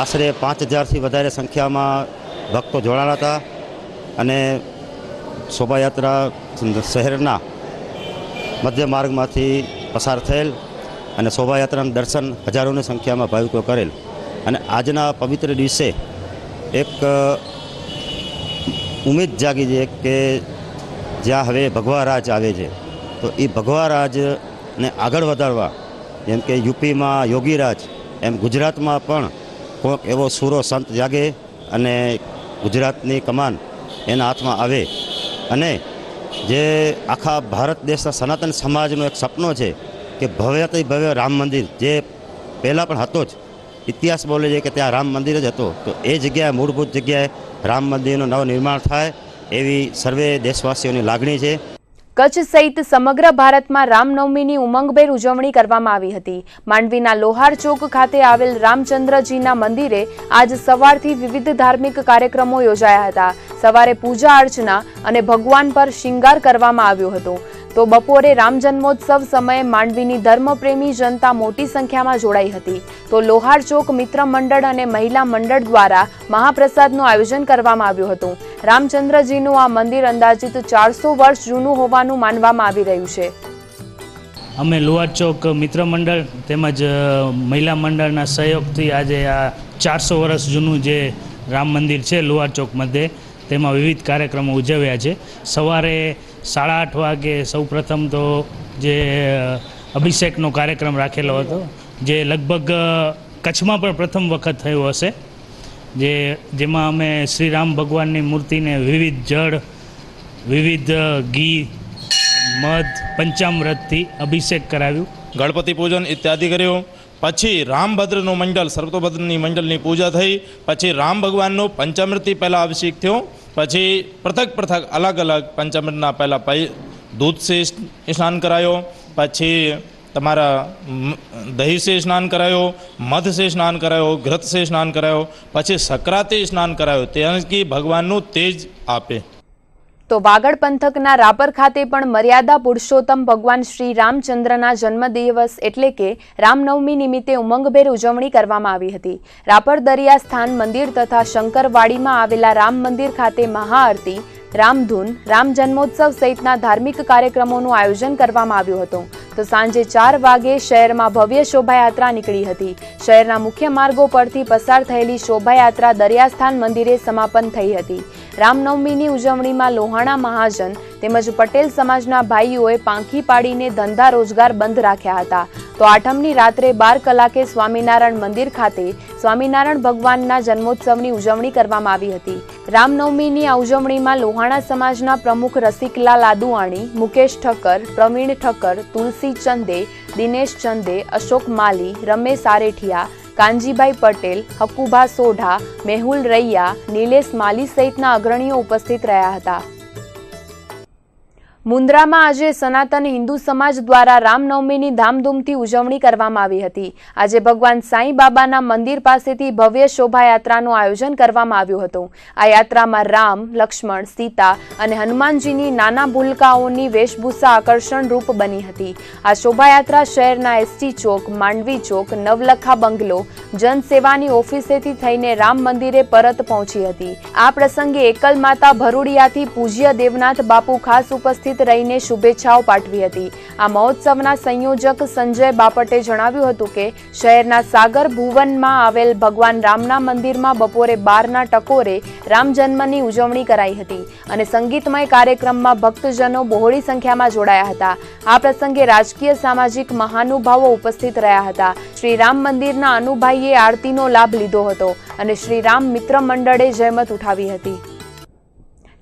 આશરે 5000થી વધારે સંખ્યામાં ભક્તો જોડાયા હતા અને શોભાયાત્રા શહેરના મધ્ય માર્ગમાંથી પસાર થયેલ અને શોભાયાત્રાનું દર્શન હજારોની સંખ્યામાં ભાવિકો કરેલ. અને આજના પવિત્ર દિવસે એક ઉમેદ જાગી છે કે જ્યાં હવે ભગવા રાજ આવે છે, તો એ ભગવા રાજને આગળ વધારવા, જેમ કે યુપીમાં યોગી રાજ, એમ ગુજરાતમાં પણ કોઈક એવો સૂરો સંત જાગે અને ગુજરાતની કમાન એના હાથમાં આવે અને જે આખા ભારત દેશના સનાતન સમાજનો એક સપનો છે કે ભવ્યથી ભવ્ય રામ મંદિર, જે પહેલાં પણ હતો જ, ઇતિહાસ બોલે છે કે ત્યાં રામ મંદિર જ હતો, તો એ જગ્યાએ મૂળભૂત જગ્યાએ રામ મંદિરનું નવનિર્માણ થાય એવી સર્વે દેશવાસીઓની લાગણી છે. કચ્છ સહિત સમગ્ર ભારતમાં રામનવમીની ઉમંગભેર ઉજવણી કરવામાં આવી હતી. માંડવીના લોહાર ચોક ખાતે આવેલ રામચંદ્રજીના મંદિરે આજ સવારથી વિવિધ ધાર્મિક કાર્યક્રમો યોજાયા હતા. સવારે પૂજા અર્ચના અને ભગવાન પર શિંગાર કરવામાં આવ્યો હતો. તો બપોરે રામ જન્મોત્સવ સમયે માંડવીની ધર્મપ્રેમી જનતા મોટી સંખ્યામાં જોડાઈ હતી. તો લોહાર ચોક મિત્ર મંડળ અને મહિલા મંડળ દ્વારા મહાપ્રસાદનું આયોજન કરવામાં આવ્યું હતું. રામચંદ્રજીનું આ મંદિર અંદાજિત 400 વર્ષ જૂનું હોવાનું માનવામાં આવી રહ્યું છે. અમે લોહાર ચોક મિત્ર મંડળ તેમજ મહિલા મંડળના સહયોગથી આજે આ 400 વર્ષ જૂનું જે રામ મંદિર છે લોહાર ચોક મધ્યે તેમાં વિવિધ કાર્યક્રમો ઉજવ્યા છે. સવારે 8:30 વાગે સૌપ્રથમ તો જે અભિષેકનો કાર્યક્રમ રાખેલો હતો, જે લગભગ કચ્છમાં પણ પ્રથમ વખત થયો હશે, જેમાં અમે શ્રી રામ ભગવાનની મૂર્તિને વિવિધ જળ, વિવિધ ઘી, મધ, પંચામૃતથી અભિષેક કરાવ્યું. ગણપતિ પૂજન ઇત્યાદિ કર્યું. પછી રામભદ્રનું મંડળ, સર્વતોભદ્રની મંડળની પૂજા થઈ. પછી રામ ભગવાનનું પંચામૃતથી પહેલાં અભિષેક થયો. પછી પૃથક અલગ અલગ પંચામૃતના પહેલાં દૂધથી સ્નાન કરાયો, પછી તમારા દહીંથી સ્નાન કરાયો, મધથી સ્નાન કરાયો, ઘૃતથી સ્નાન કરાયો, પછી સક્રાતી સ્નાન કરાયો, તેથી ભગવાનનું તેજ આપે. તો વાગડ પંથકના રાપર ખાતે પણ મર્યાદા પુરુષોત્તમ ભગવાન શ્રી રામચંદ્રના જન્મદિવસ એટલે કે રામનવમી નિમિત્તે ઉમંગભેર ઉજવણી કરવામાં આવી હતી. રાપર દરિયા સ્થાન મંદિર તથા શંકરવાડીમાં આવેલા રામ મંદિર ખાતે મહાઆરતી, રામધૂન, રામ જન્મોત્સવ સહિતના ધાર્મિક કાર્યક્રમોનું આયોજન કરવામાં આવ્યું હતું. તો સાંજે 4 વાગે શહેરમાં ભવ્ય શોભાયાત્રા નીકળી હતી. શહેરના મુખ્ય માર્ગો પરથી પસાર થયેલી શોભાયાત્રા દરિયાસ્થાન મંદિરે સમાપન થઈ હતી. રામનવમીની ઉજવણીમાં લોહાણા મહાજન તેમજ પટેલ સમાજના ભાઈઓએ પાંખી પાડીને ધંધા રોજગાર બંધ રાખ્યા હતા. તો આઠમની રાત્રે 12 કલાકે સ્વામિનારાયણ મંદિર ખાતે સ્વામિનારાયણ ભગવાનના જન્મોત્સવની ઉજવણી કરવામાં આવી હતી. રામનવમીની આ ઉજવણીમાં લોહાણા સમાજના પ્રમુખ રસિકલાલ આદુવાણી, મુકેશ ઠક્કર, પ્રવીણ ઠક્કર, તુલસી ચંદે, દિનેશ ચંદે, અશોક માલી, રમેશ આરેઠિયા, કાનજીભાઈ પટેલ, હકુભા સોઢા, મેહુલ રૈયા, નિલેશ માલી સહિતના અગ્રણીઓ ઉપસ્થિત રહ્યા હતા. મુન્દ્રામાં આજે સનાતન હિન્દુ સમાજ દ્વારા રામનવમીની ધામધૂમથી ઉજવણી કરવામાં આવી હતી. આજે ભગવાન સાંઈ બાબાના મંદિર પાસેથી ભવ્ય શોભાયાત્રાનું આયોજન કરવામાં આવ્યું હતું. આ યાત્રામાં રામ, લક્ષ્મણ, સીતા અને હનુમાનજીની નાના ભૂલકાઓની વેશભૂષા આકર્ષણ રૂપ બની હતી. આ શોભાયાત્રા શહેરના એસટી ચોક, માંડવી ચોક, નવલખા બંગલો, જનસેવાની ઓફિસેથી થઈને રામ મંદિરે પરત પહોંચી હતી. આ પ્રસંગે એકલ માતા ભરૂડિયાથી પૂજ્ય દેવનાથ બાપુ ખાસ ઉપસ્થિત રહીને શુભેચ્છાઓ પાઠવી હતી. આ મહોત્સવના સંયોજક સંજય બાપટે જણાવ્યું હતું કે શહેરના સાગર ભુવનમાં આવેલ ભગવાન રામના મંદિરમાં બપોરે 12ના ટકોરે રામ જન્મની ઉજવણી કરાઈ હતી અને સંગીતમય કાર્યક્રમમાં ભક્તજનો બહોળી સંખ્યામાં જોડાયા હતા. આ પ્રસંગે રાજકીય સામાજિક મહાનુભાવો ઉપસ્થિત રહ્યા હતા. શ્રી રામ મંદિરના અનુભાઈએ આરતીનો લાભ લીધો હતો અને શ્રી રામ મિત્ર મંડળે જહેમત ઉઠાવી હતી.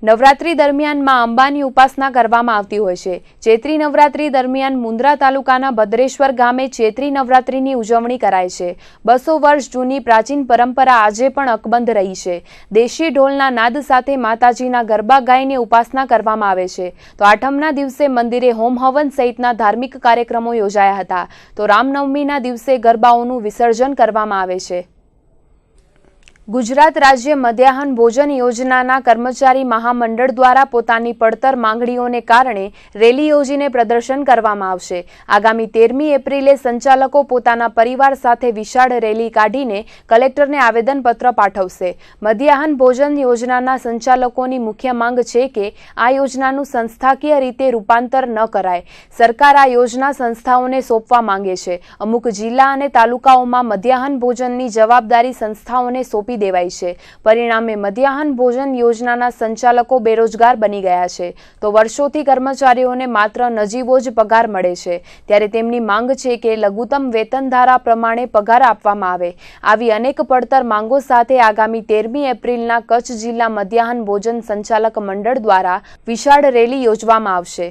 નવરાત્રી દરમિયાન માં અંબાની ઉપાસના કરવામાં આવતી હોય છે. ચૈત્રી નવરાત્રી દરમિયાન મુન્દ્રા તાલુકાના ભદ્રેશ્વર ગામે ચૈત્રી નવરાત્રીની ઉજવણી કરાય છે. 200 વર્ષ જૂની પ્રાચીન પરંપરા આજે પણ અકબંધ રહી છે. દેશી ઢોલના નાદ સાથે માતાજીના ગરબા ગાઈને ઉપાસના કરવામાં આવે છે. તો આઠમના દિવસે મંદિરે હોમ હવન સહિતના ધાર્મિક કાર્યક્રમો યોજાયા હતા. તો રામનવમીના દિવસે ગરબાઓનું વિસર્જન કરવામાં આવે છે. ગુજરાત રાજ્ય મધ્યાહન ભોજન યોજનાના કર્મચારી મહામંડળ દ્વારા પોતાની પડતર માંગણીઓને કારણે રેલી યોજીને પ્રદર્શન કરવામાં આવશે. આગામી 13મી એપ્રિલે સંચાલકો પોતાના પરિવાર સાથે વિશાળ રેલી કાઢીને કલેક્ટરને આવેદનપત્ર પાઠવશે. મધ્યાહન ભોજન યોજનાના સંચાલકોની મુખ્ય માંગ છે કે આ યોજનાનું સંસ્થાકીય રીતે રૂપાંતર ન કરાય. સરકાર આ યોજના સંસ્થાઓને સોંપવા માંગે છે. અમુક જિલ્લા અને તાલુકાઓમાં મધ્યાહન ભોજનની જવાબદારી સંસ્થાઓને સોંપી દેવાઈ છે. પરિણામે મધ્યાહન ભોજન યોજનાના સંચાલકો બેરોજગાર બની ગયા છે. તો વર્ષોથી કર્મચારીઓને માત્ર નજીવો જ પગાર મળે છે. ત્યારે તેમની માંગ છે કે લઘુત્તમ વેતન ધારા પ્રમાણે પગાર આપવામાં આવે. આવી અનેક પડતર માંગો સાથે આગામી 13મી એપ્રિલના કચ્છ જિલ્લા મધ્યાહન ભોજન સંચાલક મંડળ દ્વારા વિશાળ રેલી યોજવામાં આવશે.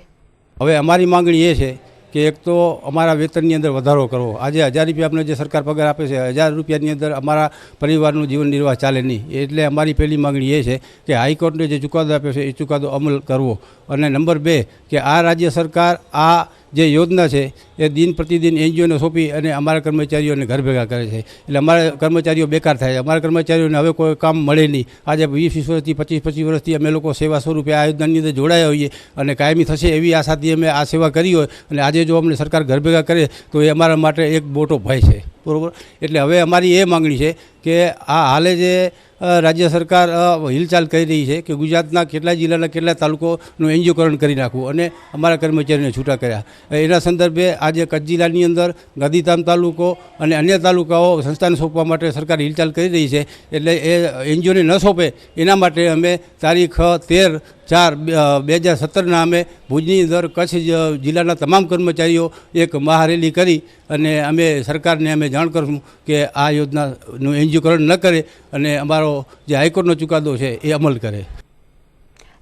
હવે અમારી માંગણી એ છે કે એક તો અમારા વેતનની અંદર વધારો કરવો. આજે 1000 રૂપિયા આપણે જે સરકાર પગાર આપે છે, 1000 રૂપિયાની અંદર અમારા પરિવારનું જીવન નિર્વાહ ચાલે નહીં. એટલે અમારી પહેલી માગણી એ છે કે હાઈકોર્ટે જે ચુકાદો આપ્યો છે એ ચુકાદો અમલ કરવો. અને નંબર 2 કે આ રાજ્ય સરકાર આ જે યોજના છે એ દિન પ્રતિદિન NGOને સોંપી અને અમારા કર્મચારીઓને ઘર ભેગા કરે છે. એટલે અમારા કર્મચારીઓ બેકાર થાય છે. અમારા કર્મચારીઓને હવે કોઈ કામ મળે નહીં. આજે 20 વર્ષથી 25 વર્ષથી અમે લોકો સેવા સ્વરૂપે આ યોજનાની અંદર જોડાયા હોઈએ અને કાયમી થશે એવી આશાથી અમે આ સેવા કરી હોય અને આજે જો અમને સરકાર ઘર ભેગા કરે તો એ અમારા માટે એક મોટો ભય છે. બરાબર. એટલે હવે અમારી એ માગણી છે કે આ હાલે જે રાજ્ય સરકાર હિલચાલ કરી રહી છે કે ગુજરાતના કેટલા જિલ્લાના કેટલા તાલુકોનું NGOકરણ કરી નાખવું અને અમારા કર્મચારીઓને છૂટા કર્યા. એના સંદર્ભે આજે કચ્છ જિલ્લાની અંદર ગાંધીધામ તાલુકો અને અન્ય તાલુકાઓ સંસ્થાને સોંપવા માટે સરકાર હિલચાલ કરી રહી છે. એટલે એ NGOને ન સોંપે એના માટે અમે તારીખ 13/4/2017ના અમે ભુજની અંદર કચ્છ જિલ્લાના તમામ કર્મચારીઓ એક મહારેલી કરી અને અમે સરકારને અમે જાણ કરશું કે આ યોજનાનું NGOકરણ ન કરે અને અમારો જે હાઈકોર્ટનો ચુકાદો છે એ અમલ કરે.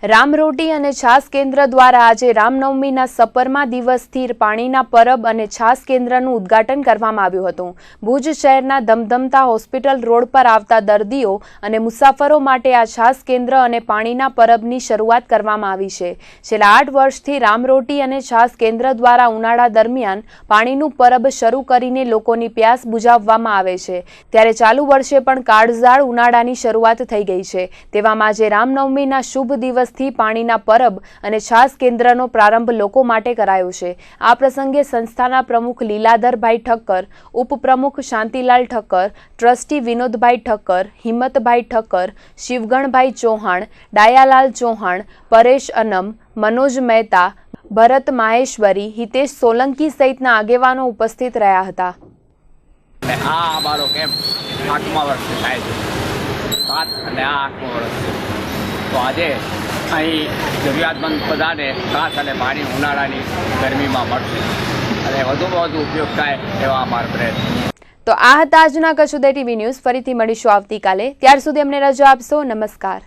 રામરોટી અને છાસ કેન્દ્ર દ્વારા આજે રામનવમીના સપરમા દિવસથી પાણીના પરબ અને છાસ કેન્દ્રનું ઉદ્ઘાટન કરવામાં આવ્યું હતું. ભુજ શહેરના ધમધમતા હોસ્પિટલ રોડ પર આવતા દર્દીઓ અને મુસાફરો માટે આ છાસ કેન્દ્ર અને પાણીના પરબની શરૂઆત કરવામાં આવી છે. છેલ્લા 8 વર્ષથી રામરોટી અને છાસ કેન્દ્ર દ્વારા ઉનાળા દરમિયાન પાણીનું પરબ શરૂ કરીને લોકોની પ્યાસ બુઝાવવામાં આવે છે. ત્યારે ચાલુ વર્ષે પણ કાળઝાળ ઉનાળાની શરૂઆત થઈ ગઈ છે. તેવામાં આજે રામનવમીના શુભ દિવસ થી પાણીના પરબ અને છાસ કેન્દ્રનો પ્રારંભ લોકો માટે કરાયો છે. આ પ્રસંગે સંસ્થાના પ્રમુખ લીલાધરભાઈ ઠક્કર, ઉપપ્રમુખ શાંતિલાલ ઠક્કર, ટ્રસ્ટી વિનોદભાઈ ઠક્કર, હિંમતભાઈ ઠક્કર, શિવગણભાઈ ચૌહાણ, ડાયાલાલ ચૌહાણ, પરેશ અનમ, મનોજ મહેતા, ભરત માહેશ્વરી, હિતેશ સોલંકી સહિતના આગેવાનો ઉપસ્થિત રહ્યા હતા. આ અમારો કેમ્પ 8મા વર્ષે થાય છે. 7 અને આ 8મું વર્ષ છે. તો આજે અહીં જરૂરિયાતમંદ બધાને છાસ અને પાણી ઉનાળાની ગરમીમાં મળશે અને વધુમાં વધુ ઉપયોગ થાય એવા અમારો પ્રયત્ન. તો આ હતા આજના કચ્છ ઉદય TV ન્યૂઝ. ફરીથી મળીશું આવતીકાલે. ત્યાર સુધી અમને રજા આપશો. નમસ્કાર.